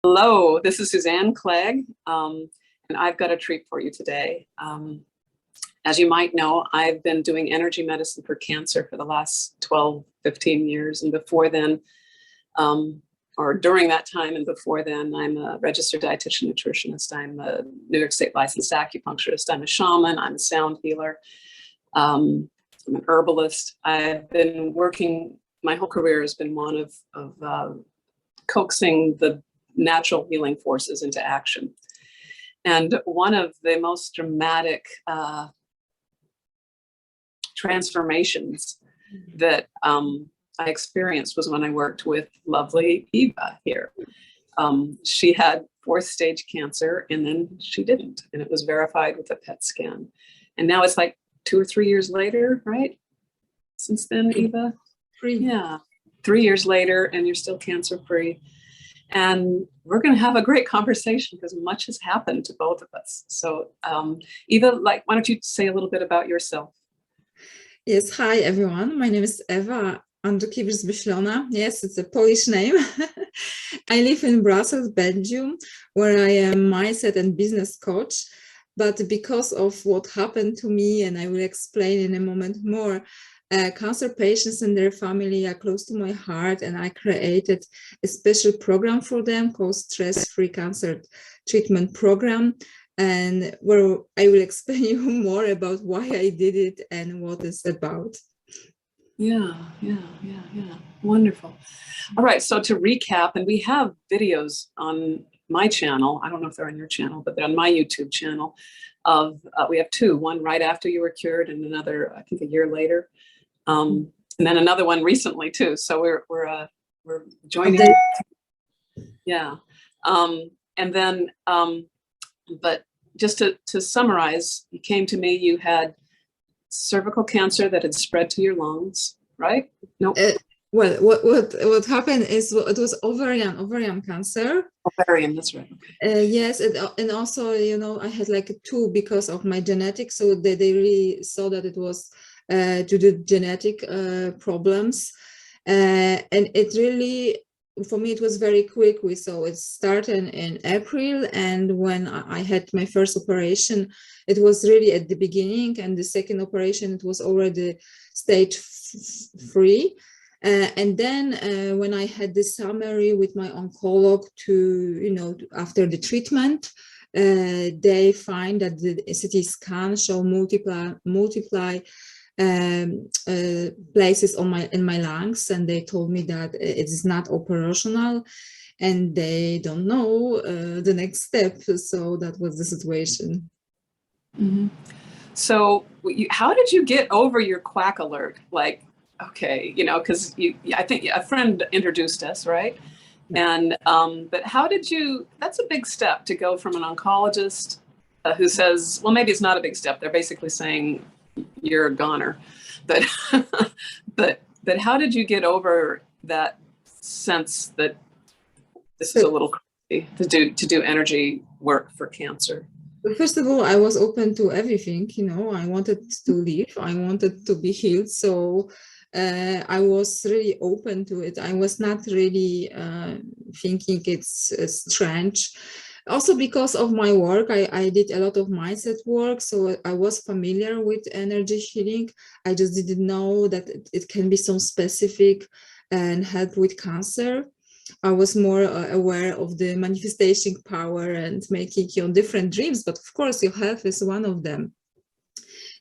Hello, this is Suzanne Clegg, and I've got a treat for you today. As you might know, I've been doing energy medicine for cancer for the last 12, 15 years. And before then, or during that time and before then, I'm a registered dietitian nutritionist. I'm a New York State licensed acupuncturist. I'm a shaman. I'm a sound healer. I'm an herbalist. I've been working, my whole career has been one of coaxing the natural healing forces into action. And one of the most dramatic transformations that I experienced was when I worked with lovely Ewa here. She had 4th stage cancer and then she didn't, and it was verified with a PET scan. And now it's like 2 or 3 years later, right? Since then, Ewa? 3. Yeah, 3 years later, and you're still cancer-free. And we're going to have a great conversation because much has happened to both of us. So Ewa, why don't you say a little bit about yourself? Yes, hi everyone. My name is Ewa Zymslona. Yes, it's a Polish name. I live in Brussels, Belgium, where I am mindset and business coach. But because of what happened to me, and I will explain in a moment more, cancer patients and their family are close to my heart, and I created a special program for them called Stress-Free Cancer Treatment Program, and where I will explain you more about why I did it and what it's about. Yeah. Wonderful. All right, so to recap, and we have videos on my channel, I don't know if they're on your channel, but they're on my YouTube channel, of we have 2, one right after you were cured and another, I think, a year later. And then another one recently too. So we're joining. Okay. Yeah. And then, but just to summarize, you came to me, you had cervical cancer that had spread to your lungs, right? Nope. Well, what happened is it was ovarian cancer. Ovarian, that's right. Okay. Yes, and also, you know, I had like 2 because of my genetics. So they really saw that it was to the genetic problems, and it really, for me, it was very quick. We saw it started in April, and when I had my first operation, it was really at the beginning, and the second operation, it was already stage 3. And then when I had the summary with my oncologist to, you know, after the treatment, they find that the CT scan show multiply places in my lungs, and they told me that it is not operational and they don't know the next step. So that was the situation. Mm-hmm. So how did you get over your quack alert? Like, okay, you know, because I think a friend introduced us, right? And but how did you, that's a big step to go from an oncologist who says, well, maybe it's not a big step, they're basically saying you're a goner, but but how did you get over that sense that this is a little crazy to do energy work for cancer? First of all, I was open to everything, you know. I wanted to live, I wanted to be healed, so I was really open to it. I was not really thinking it's strange. Also, because of my work, I did a lot of mindset work, so I was familiar with energy healing. I just didn't know that it can be so specific and help with cancer. I was more aware of the manifestation power and making your different dreams, but of course your health is one of them.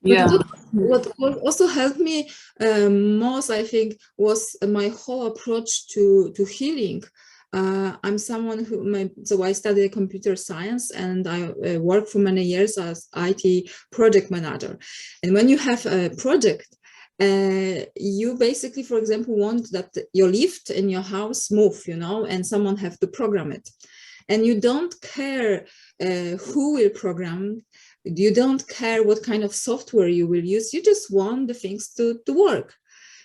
Yeah. What also helped me most, I think, was my whole approach to healing. I'm someone so I studied computer science, and I worked for many years as IT project manager. And when you have a project, you basically, for example, want that your lift in your house move, you know, and someone have to program it. And you don't care who will program, you don't care what kind of software you will use, you just want the things to work.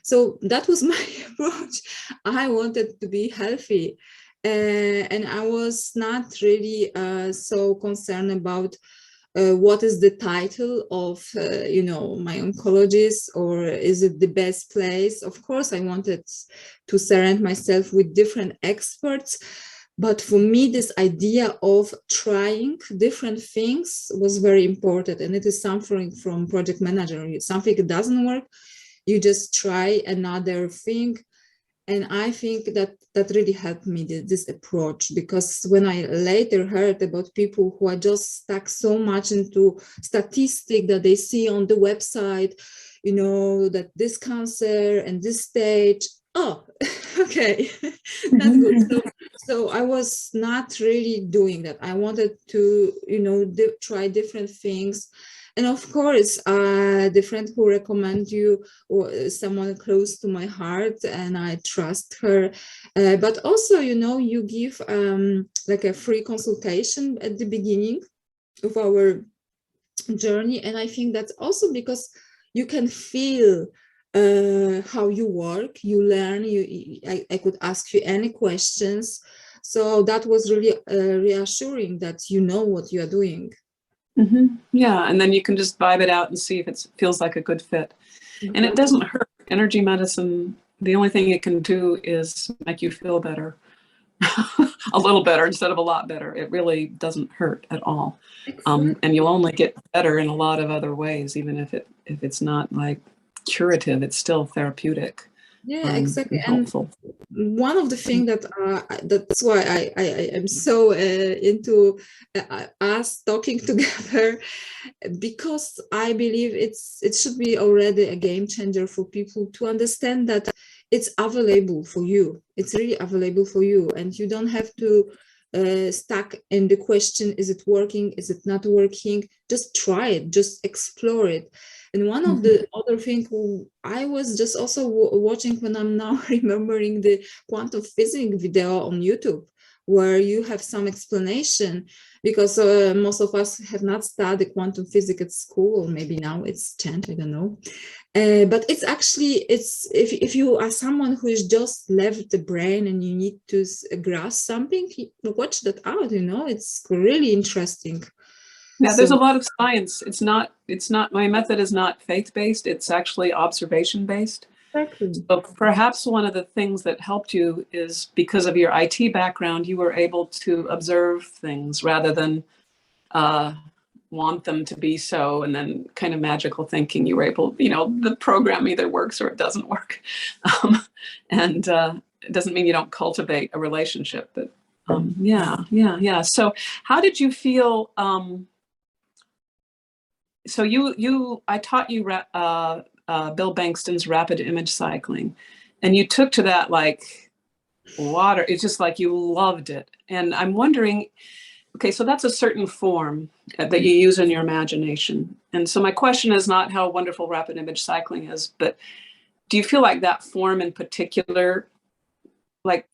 So that was my approach. I wanted to be healthy, and I was not really so concerned about what is the title of, you know, my oncologist, or is it the best place? Of course, I wanted to surround myself with different experts, But for me, this idea of trying different things was very important. And it is something from project manager. Something that doesn't work, you just try another thing. And I think that that really helped me, this approach, because when I later heard about people who are just stuck so much into statistics that they see on the website, you know, that this cancer and this stage, oh, okay, that's good. So I was not really doing that. I wanted to, you know, try different things. And of course, the friend who recommend you, or someone close to my heart, and I trust her. But also, you know, you give like a free consultation at the beginning of our journey. And I think that's also because you can feel how you work, you learn, I could ask you any questions. So that was really reassuring that you know what you are doing. Yeah, and then you can just vibe it out and see if it feels like a good fit. And it doesn't hurt. Energy medicine, the only thing it can do is make you feel better. A little better instead of a lot better. It really doesn't hurt at all. And you'll only get better in a lot of other ways, even if it's not like curative, it's still therapeutic. Yeah, exactly. And helpful. One of the things that's why I am so into us talking together, because I believe it should be already a game changer for people to understand that it's available for you. It's really available for you, and you don't have to stuck in the question, is it working, is it not working? Just try it, just explore it. And one of the other things I was just also watching when I'm now remembering the quantum physics video on YouTube, where you have some explanation, because most of us have not studied quantum physics at school, or maybe now it's changed, I don't know. But it's actually, if you are someone who is just left the brain and you need to grasp something, watch that out, you know, it's really interesting. Yeah, there's a lot of science. It's not, my method is not faith-based, it's actually observation-based. Exactly. So perhaps one of the things that helped you is because of your IT background, you were able to observe things rather than want them to be so, and then kind of magical thinking. You were able, you know, the program either works or it doesn't work. And it doesn't mean you don't cultivate a relationship, but yeah. So how did you feel? So I taught you Bill Bengston's rapid image cycling, and you took to that like water. It's just like you loved it. And I'm wondering, okay, so that's a certain form that you use in your imagination. And so my question is not how wonderful rapid image cycling is, but do you feel like that form in particular, like,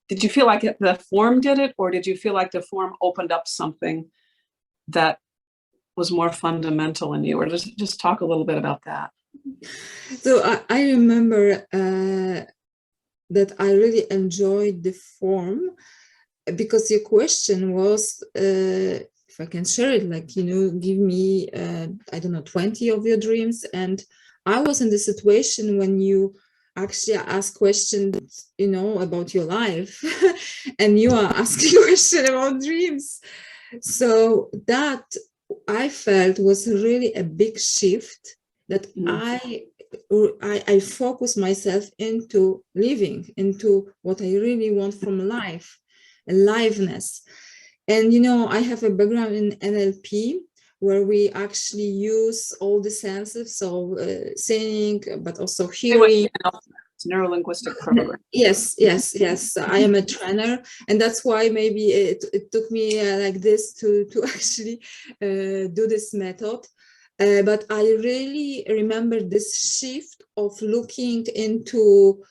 did you feel like the form did it, or did you feel like the form opened up something that was more fundamental in you? Or just talk a little bit about that. So I remember that I really enjoyed the form, because your question was, if I can share it, like, you know, give me, I don't know, 20 of your dreams. And I was in the situation when you actually ask questions, you know, about your life, and you are asking questions about dreams. So that I felt was really a big shift, that I focus myself into living, into what I really want from life, aliveness. And, you know, I have a background in NLP, where we actually use all the senses, so seeing, but also hearing. Neuro-linguistic program. Yes. I am a trainer, and that's why maybe it took me like this to actually do this method. But I really remember this shift of looking into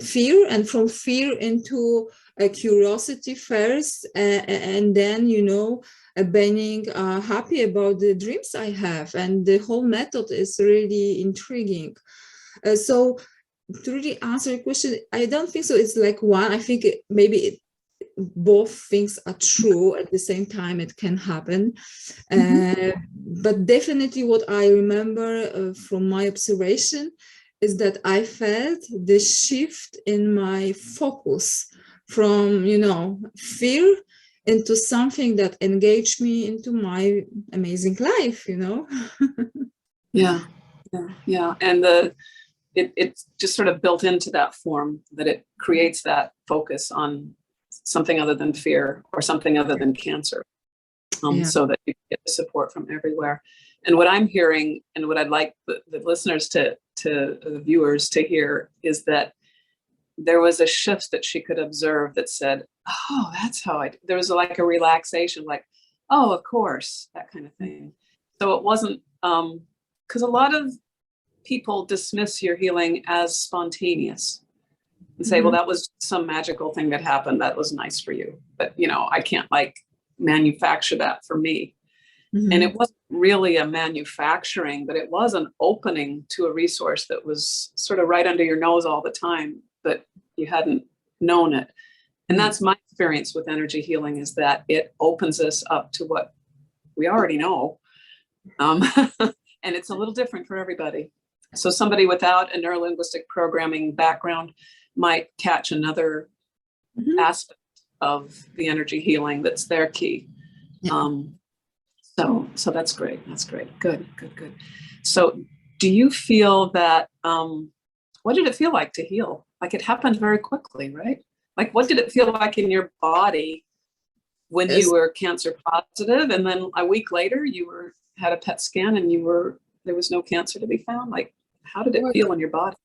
fear, and from fear into curiosity first, and then, you know, being happy about the dreams I have. And the whole method is really intriguing. So to really answer your question, I don't think so. It's like one. I think both things are true at the same time. It can happen. But definitely what I remember from my observation is that I felt the shift in my focus from, fear into something that engaged me into my amazing life, Yeah. And it's just sort of built into that form that it creates that focus on something other than fear or something other than cancer, so that you get support from everywhere. And what I'm hearing, and what I'd like the listeners to the viewers to hear, is that there was a shift that she could observe that said, oh, that's how there was like a relaxation, like, oh, of course, that kind of thing. So it wasn't, because a lot of people dismiss your healing as spontaneous and say, well, that was some magical thing that happened. That was nice for you. But, I can't like manufacture that for me. And it wasn't really a manufacturing, but it was an opening to a resource that was sort of right under your nose all the time, but you hadn't known it. And that's my experience with energy healing, is that it opens us up to what we already know. And it's a little different for everybody. So somebody without a neurolinguistic programming background might catch another aspect of the energy healing that's their key. So that's great. That's great. Good. So do you feel that, what did it feel like to heal? Like, it happened very quickly, right? Like, what did it feel like in your body when you were cancer positive, and then a week later you had a PET scan and there was no cancer to be found? Like, how did it feel in your body?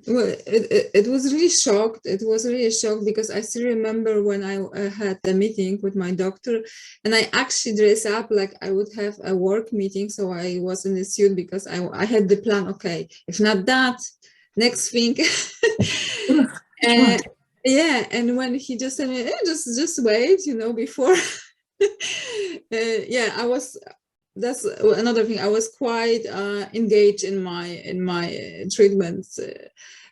Well, it was really shocked. It was really a shock, because I still remember when I had a meeting with my doctor, and I actually dressed up like I would have a work meeting. So I was in a suit because I had the plan. Okay, if not that, next thing. And when he just said, just wait, before. I was. That's another thing. I was quite engaged in my treatments.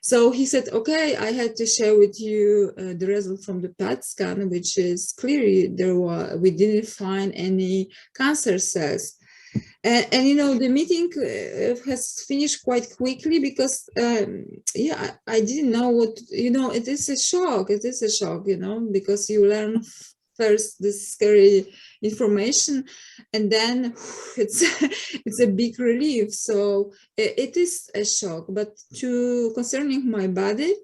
So he said, okay, I had to share with you the result from the PET scan, which is clearly we didn't find any cancer cells. And the meeting has finished quite quickly, because I didn't know what, it is a shock. It is a shock, because you learn first this scary information, and then it's a big relief. So it is a shock. But concerning my body,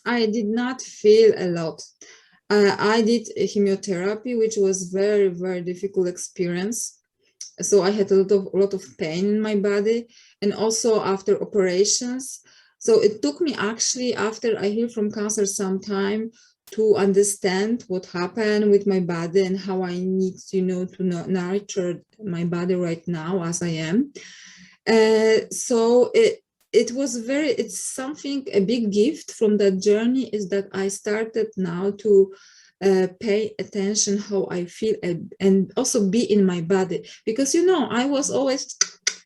I did not feel a lot. I did chemotherapy, which was very, very difficult experience. So I had a lot of pain in my body, and also after operations. So it took me actually, after I healed from cancer, some time to understand what happened with my body and how I need, to nurture my body right now as I am. So it's something, a big gift from that journey, is that I started now to pay attention how I feel, and also be in my body, because I was always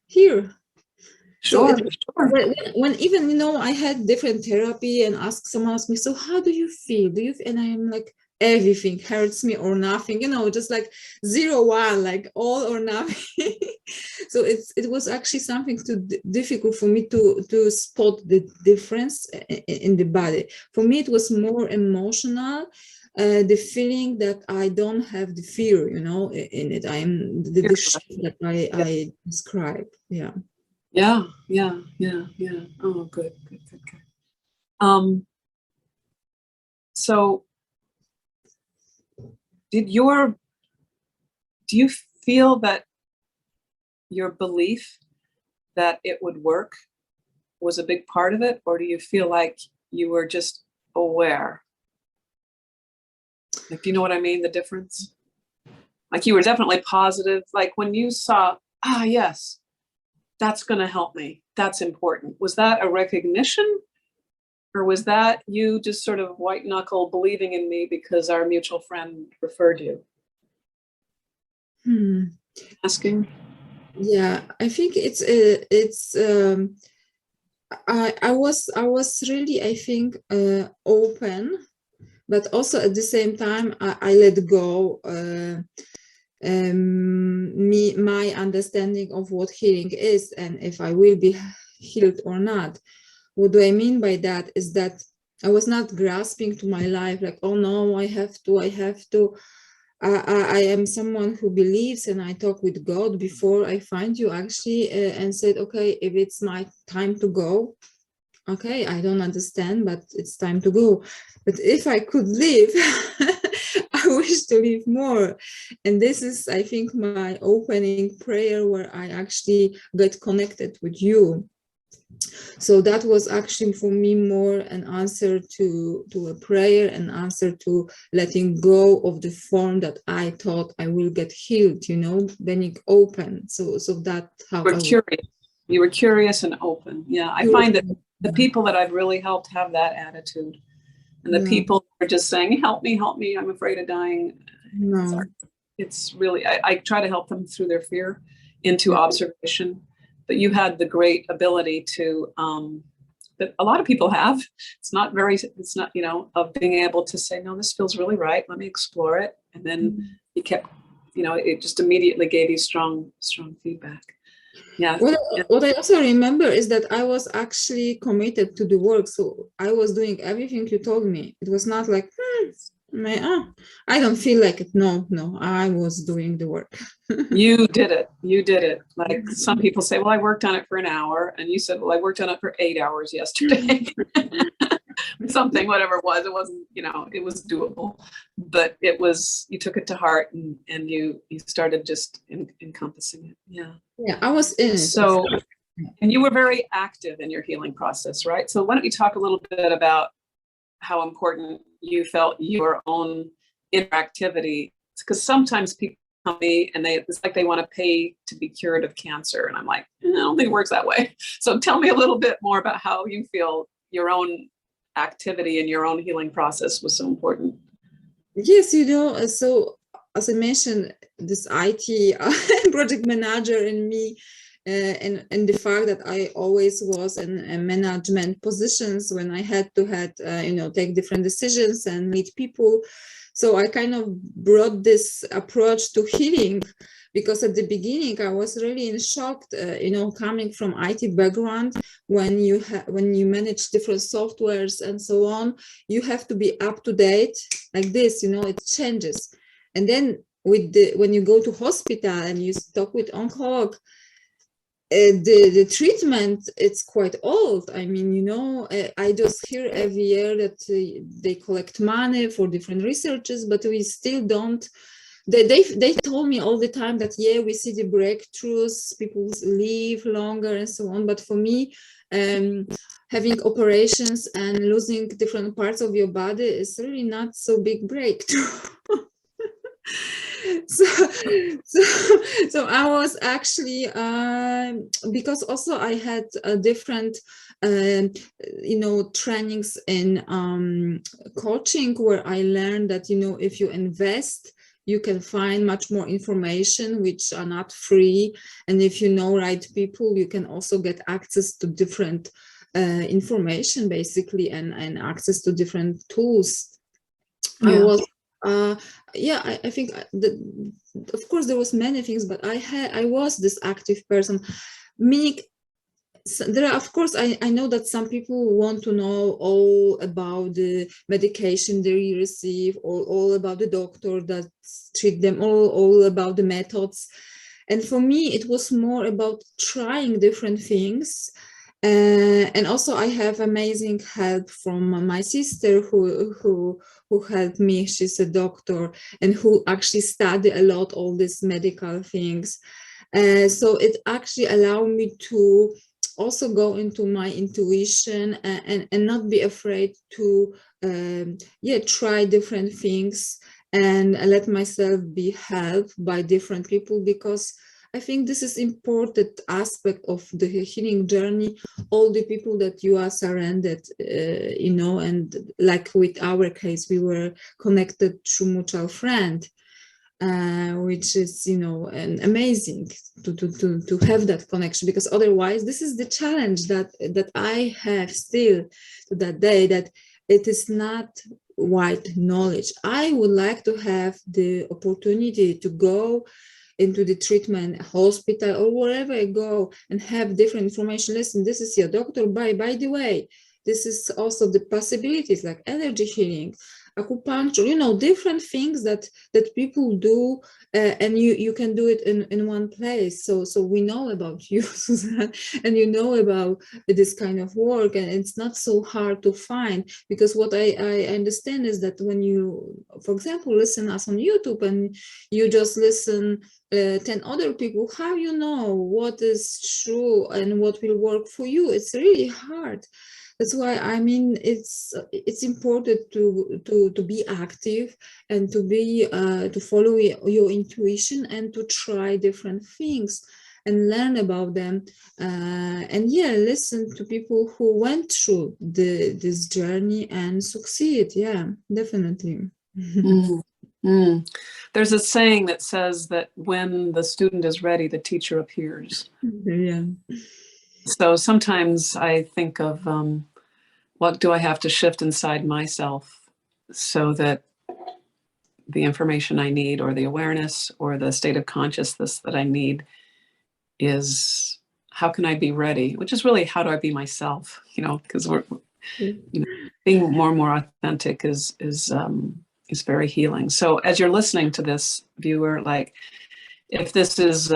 here. Sure. When even I had different therapy, and someone asked me, so how do you feel? And I am like, everything hurts me or nothing, just like 0, 1, like all or nothing. So it was actually something too difficult for me to spot the difference in the body. For me, it was more emotional. The feeling that I don't have the fear, in it. I am the shift that I described. Yeah. Oh, good. So do you feel that your belief that it would work was a big part of it, or do you feel like you were just aware? Like, do you know what I mean? The difference? Like, you were definitely positive. Like, when you saw, yes, that's going to help me, that's important. Was that a recognition, or was that you just sort of white knuckle believing in me because our mutual friend referred you? Asking. Yeah, I think I was really, I think, open, but also at the same time I let go my understanding of what healing is, and if I will be healed or not. What do I mean by that is that I was not grasping to my life like, oh no, I have to. I am someone who believes, and I talk with God before I find you actually, and said, okay, if it's my time to go, okay, I don't understand, but it's time to go. But if I could live, I wish to live more. And this is, I think, my opening prayer where I actually get connected with you. So that was actually for me more an answer to a prayer, an answer to letting go of the form that I thought I will get healed, you know, being open. So that how You were curious. You were curious and open. Yeah, I find that the people that I've really helped have that attitude. And the people who are just saying, help me, I'm afraid of dying. No. It's really, I try to help them through their fear into observation. But you had the great ability to, that a lot of people have. It's not, you know, of being able to say, no, this feels really right. Let me explore it. And then you kept, you know, it just immediately gave you strong feedback. Yeah. What I also remember is that I was actually committed to the work. So I was doing everything you told me. It was not like, I don't feel like it. No, I was doing the work. You did it. Like some people say, well, I worked on it for an hour. And you said, well, I worked on it for 8 hours yesterday. Something, whatever it wasn't, you know, it was doable, but it was, you took it to heart and you started just encompassing it. Yeah, I was in it. So, and you were very active in your healing process, right? So why don't you talk a little bit about how important you felt your own interactivity, because sometimes people come to me and it's like they want to pay to be cured of cancer, and I'm like, I don't think it works that way. So tell me a little bit more about how you feel your own activity and your own healing process was so important. Yes, you know, so as I mentioned, this IT project manager in me, and the fact that I always was in management positions when I had to you know, take different decisions and meet people. So I kind of brought this approach to healing, because at the beginning I was really in shock, you know, coming from IT background. When you manage different softwares and so on, you have to be up to date like this, you know, it changes. And then when you go to hospital and you talk with oncologist, the treatment, it's quite old. I mean, you know, I just hear every year that they collect money for different researches, but we still don't. They told me all the time that, yeah, we see the breakthroughs, people live longer and so on. But for me, having operations and losing different parts of your body is really not so big breakthrough. So I was actually, because also I had different, you know, trainings in coaching, where I learned that, you know, if you invest, you can find much more information which are not free. And if you know right people, you can also get access to different information, basically, and access to different tools. Yeah. I was, yeah, I think that, of course, there was many things, but I was this active person. Meaning, there are, of course, I know that some people want to know all about the medication they receive, or all about the doctor that treat them, all about the methods. And for me, it was more about trying different things. And also I have amazing help from my sister who helped me. She's a doctor and who actually studied a lot all these medical things. So it actually allowed me to also go into my intuition and not be afraid to try different things and let myself be helped by different people, because I think this is important aspect of the healing journey. All the people that you are surrounded, you know, and like with our case, we were connected through mutual friend, which is, you know, amazing to have that connection, because otherwise, this is the challenge that I have still to that day, that it is not wide knowledge. I would like to have the opportunity to go into the treatment hospital or wherever I go and have different information. Listen, this is your doctor. By the way, this is also the possibilities like energy healing, acupuncture, you know, different things that people do, and you can do it in one place. So we know about you, Suzanne, and you know about this kind of work, and it's not so hard to find, because what I understand is that when you, for example, listen us on YouTube and you just listen 10 other people, how you know what is true and what will work for you? It's really hard. That's why, I mean, it's important to be active and to be to follow your intuition and to try different things and learn about them, and yeah, listen to people who went through this journey and succeed. Yeah, definitely. Mm. Mm. There's a saying that says that when the student is ready, the teacher appears. Yeah. So sometimes I think of what do I have to shift inside myself so that the information I need, or the awareness or the state of consciousness that I need, is how can I be ready? Which is really, how do I be myself? You know, because we're, you know, being more and more authentic is very healing. So as you're listening to this, viewer, like if this is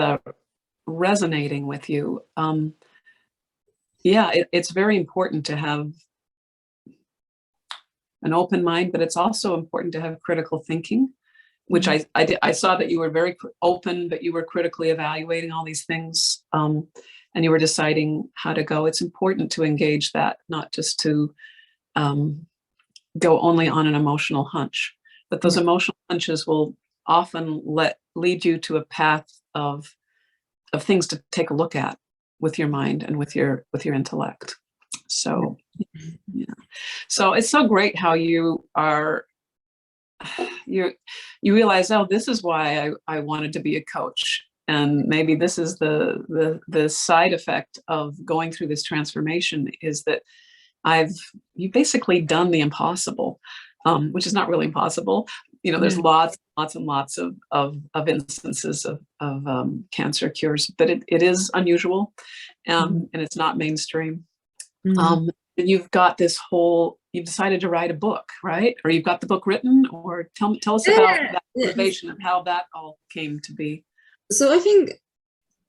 resonating with you, yeah, it's very important to have an open mind, but it's also important to have critical thinking, which I saw that you were very open, but you were critically evaluating all these things, and you were deciding how to go. It's important to engage that, not just to go only on an emotional hunch, but those emotional hunches will often lead you to a path of things to take a look at with your mind and with your intellect. So yeah, so it's so great how you realize, oh, this is why I wanted to be a coach, and maybe this is the side effect of going through this transformation, is that you've basically done the impossible, which is not really impossible. You know, there's lots and lots of instances of cancer cures, but it is unusual, and it's not mainstream. You've got you've decided to write a book, right? Or you've got the book written, or tell us about that motivation and how that all came to be. So I think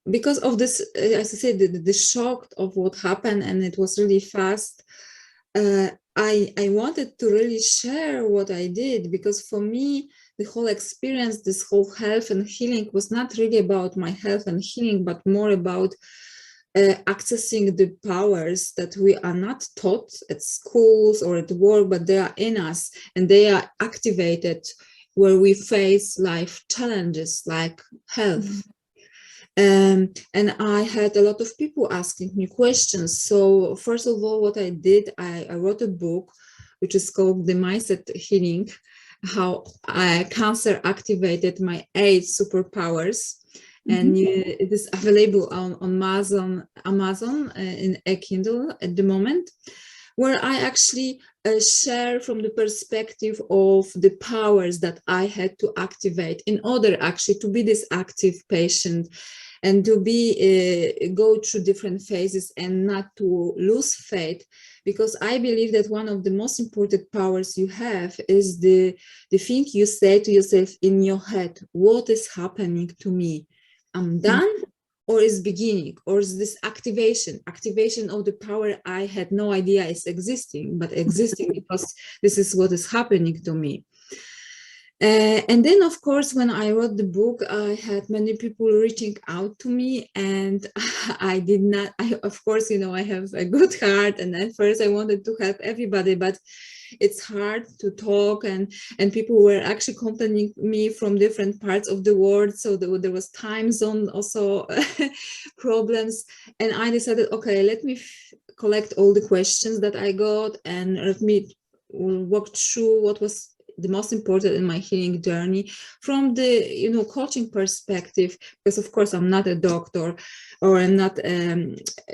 because of this, as I said, the shock of what happened, and it was really fast, I wanted to really share what I did, because for me, the whole experience, this whole health and healing was not really about my health and healing, but more about accessing the powers that we are not taught at schools or at work, but they are in us, and they are activated where we face life challenges like health. And I had a lot of people asking me questions. So first of all, what I did, I wrote a book, which is called The Mindset Healing, how cancer activated my 8 superpowers. And it is available on Amazon in a Kindle at the moment, where I actually share from the perspective of the powers that I had to activate in order actually to be this active patient, and to go through different phases and not to lose faith. Because I believe that one of the most important powers you have is the thing you say to yourself in your head: what is happening to me? I'm done, or is beginning, or is this activation of the power I had no idea is existing, but existing because this is what is happening to me. And then, of course, when I wrote the book, I had many people reaching out to me, and of course, you know, I have a good heart, and at first I wanted to help everybody, but it's hard to talk, and people were actually contacting me from different parts of the world, so there was time zone also problems, and I decided, okay, let me collect all the questions that I got, and let me walk through what was the most important in my healing journey from the, you know, coaching perspective, because of course I'm not a doctor, or I'm not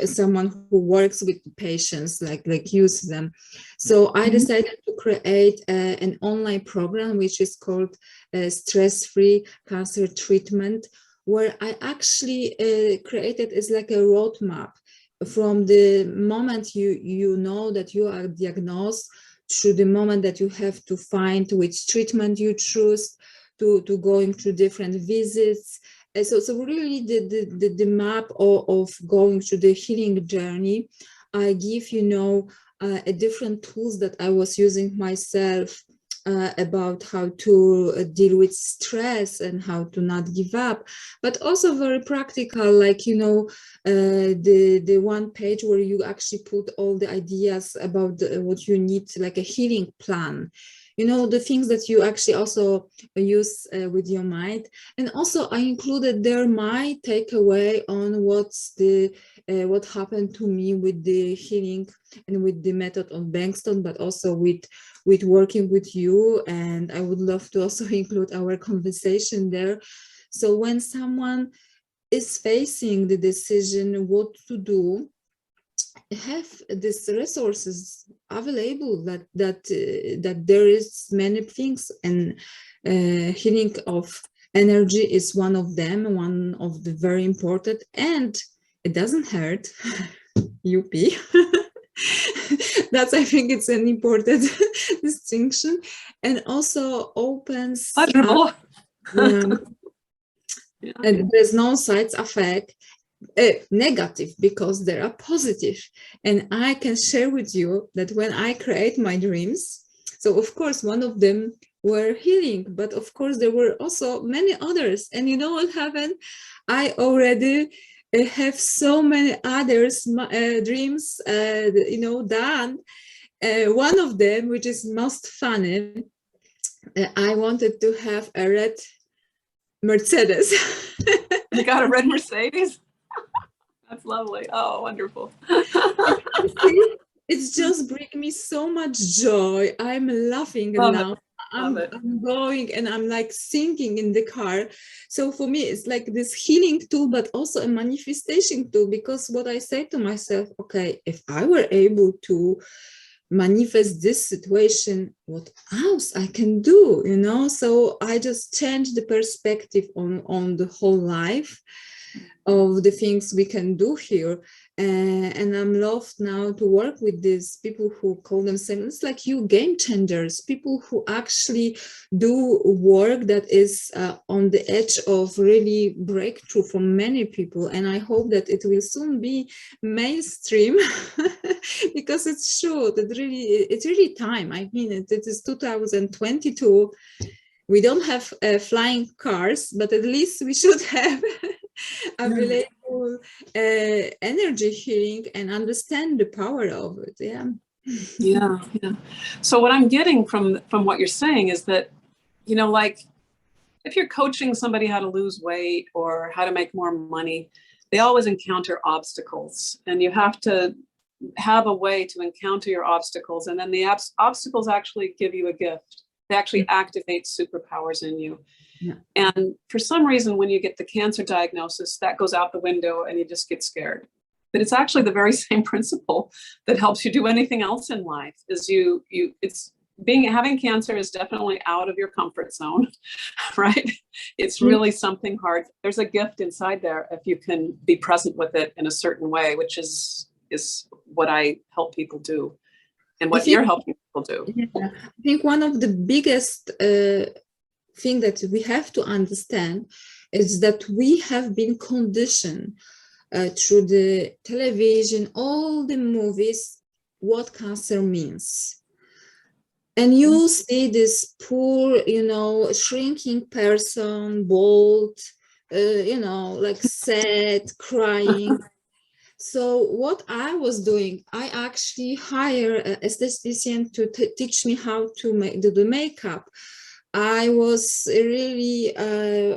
someone who works with patients like use them. So I decided to create an online program which is called Stress-Free Cancer Treatment, where I actually created is like a roadmap from the moment you know that you are diagnosed to the moment that you have to find which treatment you choose, to going through different visits. So really the map of going through the healing journey. I give, you know, different tools that I was using myself about how to deal with stress and how to not give up, but also very practical, like, you know, the one page where you actually put all the ideas about what you need, like a healing plan, you know, the things that you actually also use with your mind. And also I included there my takeaway on what's the what happened to me with the healing and with the method of Bengston, but also with working with you. And I would love to also include our conversation there. So when someone is facing the decision what to do, have these resources available, that there is many things, and healing of energy is one of them, one of the very important, and it doesn't hurt. UP. That's, I think it's an important distinction, and also opens up, yeah. And there's no side effect negative, because there are positive. And I can share with you that when I create my dreams, so of course one of them were healing, but of course there were also many others. And you know what happened? I already have so many others dreams you know, done. One of them, which is most funny, I wanted to have a red Mercedes. You got a red Mercedes? That's lovely. Oh, wonderful. It's just bringing me so much joy. I'm laughing now. I'm going and I'm like singing in the car. So for me, it's like this healing tool, but also a manifestation tool, because what I say to myself, okay, if I were able to manifest this situation, what else I can do, you know? So I just changed the perspective on the whole life of the things we can do here. And I'm loved now to work with these people who call themselves like you, game changers, people who actually do work that is on the edge of really breakthrough for many people. And I hope that it will soon be mainstream because it's true that it's really time. I mean, it is 2022. We don't have flying cars, but at least we should have available energy healing and understand the power of it. Yeah. So what I'm getting from what you're saying is that, you know, like if you're coaching somebody how to lose weight or how to make more money, they always encounter obstacles, and you have to have a way to encounter your obstacles, and then the obstacles actually give you a gift. They actually activate superpowers in you. Yeah. And for some reason, when you get the cancer diagnosis, that goes out the window and you just get scared. But it's actually the very same principle that helps you do anything else in life. Is having cancer is definitely out of your comfort zone, right? It's really something hard. There's a gift inside there if you can be present with it in a certain way, which is what I help people do. And what you're helping people do. Yeah, I think one of the biggest thing that we have to understand is that we have been conditioned through the television, all the movies, what cancer means. And you see this poor, you know, shrinking person, bald, you know, like sad, crying. So what I was doing, I actually hired an esthetician to teach me how to do the makeup. I was really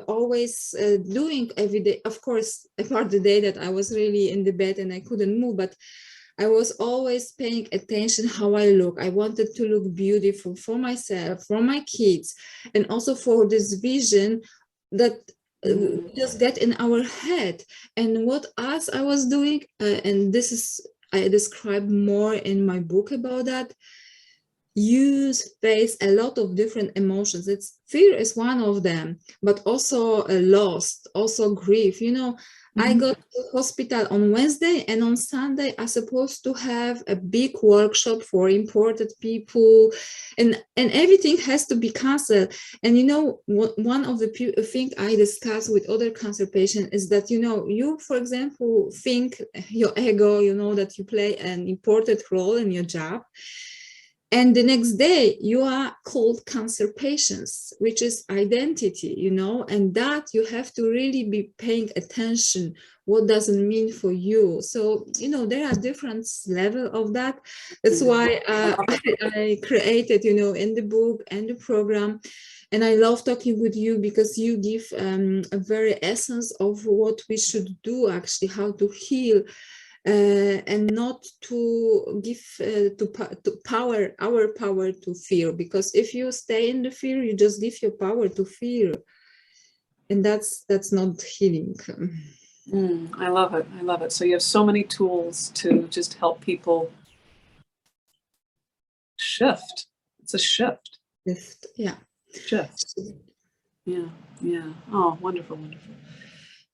always doing every day, of course, apart the day that I was really in the bed and I couldn't move, but I was always paying attention how I look. I wanted to look beautiful for myself, for my kids, and also for this vision that just get in our head. And what else I was doing, and this is, I describe more in my book about that, you face a lot of different emotions. It's fear is one of them, but also loss, also grief. You know, I got to the hospital on Wednesday, and on Sunday I supposed to have a big workshop for imported people, and everything has to be canceled. And you know, one of the things I discuss with other cancer patients is that, you know, you, for example, think your ego, you know, that you play an important role in your job. And the next day you are called cancer patients, which is identity, you know, and that you have to really be paying attention. What does it mean for you? So, you know, there are different levels of that. That's why I created, you know, in the book and the program. And I love talking with you because you give a very essence of what we should do, actually, how to heal. And not to give our power to fear, because if you stay in the fear, you just give your power to fear, and that's not healing. I love it. I love it. So you have so many tools to just help people shift. It's a shift. Yeah. Shift. Yeah. Yeah. Oh, wonderful, wonderful.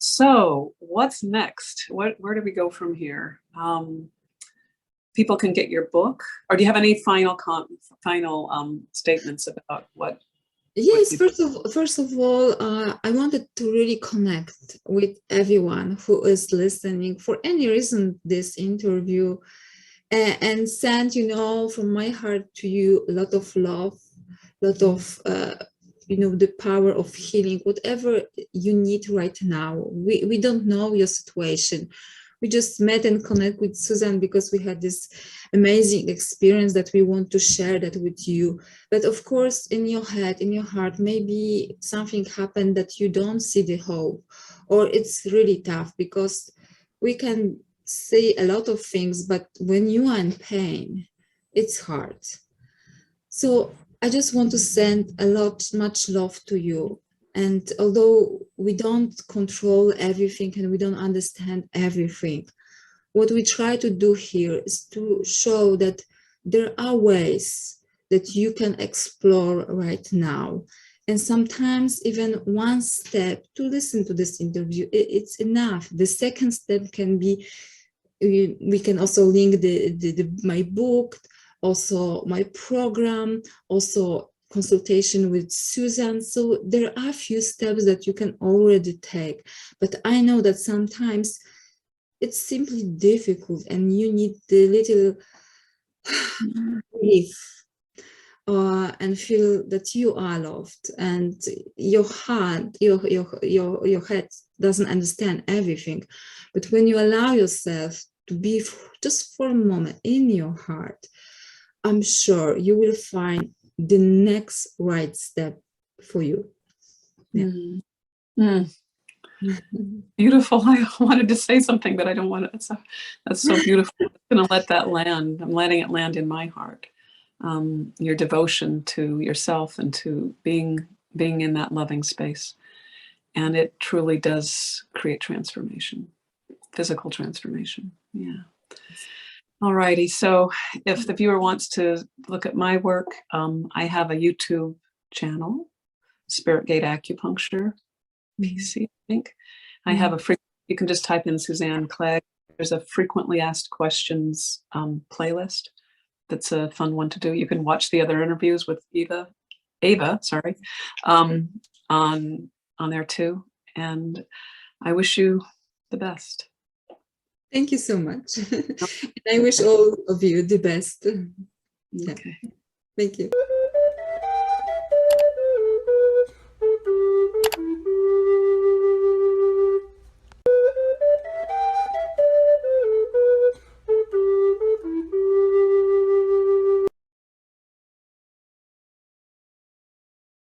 So what's next? Where do we go from here? People can get your book, or do you have any final statements about what? Yes, first of all, I wanted to really connect with everyone who is listening for any reason this interview, and send, you know, from my heart to you a lot of love, a lot of you know, the power of healing, whatever you need right now. We don't know your situation. We just met and connect with Suzanne because we had this amazing experience that we want to share that with you. But of course, in your head, in your heart, maybe something happened that you don't see the hope, or it's really tough, because we can say a lot of things, but when you are in pain, it's hard. So I just want to send much love to you. And although we don't control everything and we don't understand everything, what we try to do here is to show that there are ways that you can explore right now. And sometimes even one step to listen to this interview, it's enough. The second step can be, we can also link my book, also my program, also consultation with Suzanne. So there are a few steps that you can already take, but I know that sometimes it's simply difficult and you need the little relief, and feel that you are loved, and your heart, your head doesn't understand everything. But when you allow yourself to be just for a moment in your heart, I'm sure you will find the next right step for you. Yeah. Beautiful. I wanted to say something, but I don't want to. That's so beautiful. I'm going to let that land. I'm letting it land in my heart. Your devotion to yourself and to being in that loving space. And it truly does create transformation, physical transformation. Yeah. All righty. So if the viewer wants to look at my work, I have a YouTube channel, Spirit Gate Acupuncture, PC, I think. I have you can just type in Suzanne Clegg. There's a frequently asked questions playlist. That's a fun one to do. You can watch the other interviews with Ewa, on there too. And I wish you the best. Thank you so much. And I wish all of you the best. Okay. Thank you.